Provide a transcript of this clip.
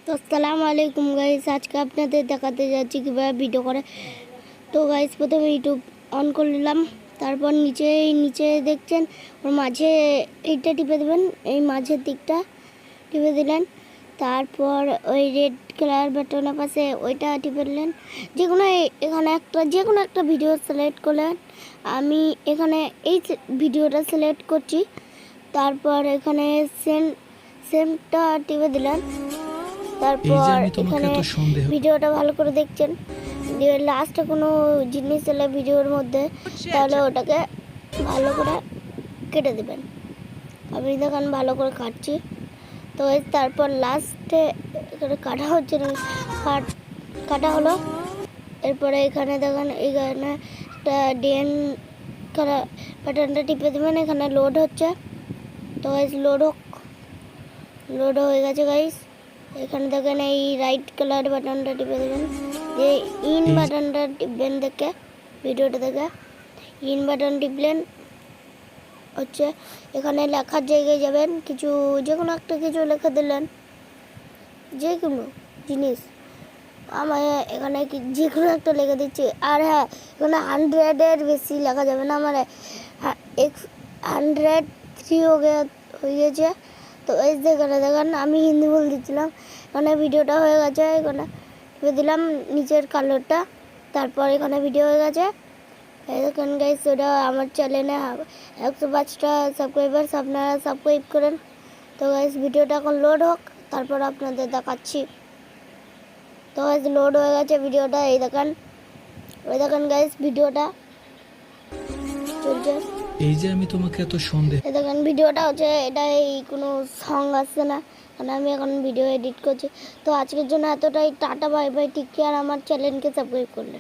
তো আসসালামু আলাইকুম গাইস, আজকে আপনাদের দেখাতে যাচ্ছি কীভাবে ভিডিও করে। তো গাইস, প্রথমে ইউটিউব অন করে নিলাম, তারপর নিচে দেখছেন ওর মাঝে এইটা টিপে দেবেন, এই মাঝের দিকটা টিপে দিলেন। তারপর ওই রেড কালার বাটনের পাশে ওইটা টিপে দিলেন। যে কোনো একটা ভিডিও সিলেক্ট করলেন। আমি এখানে এই ভিডিওটা সিলেক্ট করছি। তারপর এখানে সেমটা টিপে দিলেন। তারপর এখানে ভিডিওটা ভালো করে দেখছেন, দিয়ে লাস্টে কোনো জিনিস এলে ভিডিওর মধ্যে, তাহলে ওটাকে ভালো করে কেটে দেবেন। আমি দেখেন ভালো করে কাটছি। তো তারপর লাস্টে এখানে কাটা হচ্ছে না, কাটা হলো। এরপরে এখানে দেখেন এখানে একটা ডিএন কালার বাটনটা টিপে দেবেন, এখানে লোড হচ্ছে। তো গাইস লোড হয়ে গেছে গাইস। এখানে দেখেন এই রাইট কালার বাটনটা টিপে দেবেন, যে ইন বাটনটা টিপবেন। দেখে ভিডিওটা দেখে ইন বাটন টিপলেন হচ্ছে, এখানে লেখার জায়গায় যাবেন, যে কোনো একটা কিছু লেখা দিলেন, যে কোনো জিনিস। আমার এখানে যে কোনো একটা লেখা দিচ্ছি। আর হ্যাঁ, এখানে 100-এর বেশি লেখা যাবে না, আমার 103 হয়ে গেছে। তো এই দেখেন আমি হিন্দি বলে দিচ্ছিলাম। এখানে ভিডিওটা হয়ে গেছে, এখানে টিপে দিলাম নিচের কালারটা, তারপর এখানে ভিডিও হয়ে গেছে। এই দেখেন গাইস, ওটা আমার চ্যানেলে 105টা সাবস্ক্রাইবার্স, আপনারা সাবস্ক্রাইব করেন। তো গাইস, ভিডিওটা এখন লোড হোক, তারপর আপনাদের দেখাচ্ছি। তো গাইস, লোড হয়ে গেছে ভিডিওটা। ওই দেখেন গাইস, ভিডিওটা চলছে। এই যে আমি তোমাকে এত সন্দেহ, এই দেখেন ভিডিওটা হচ্ছে, এটা এই কোনো সং আসছে না, কারণ আমি এখন ভিডিও এডিট করছি। তো আজকের জন্য এতটাই, tata bye bye, take care. আমার চ্যানেলকে সাবস্ক্রাইব করলেন।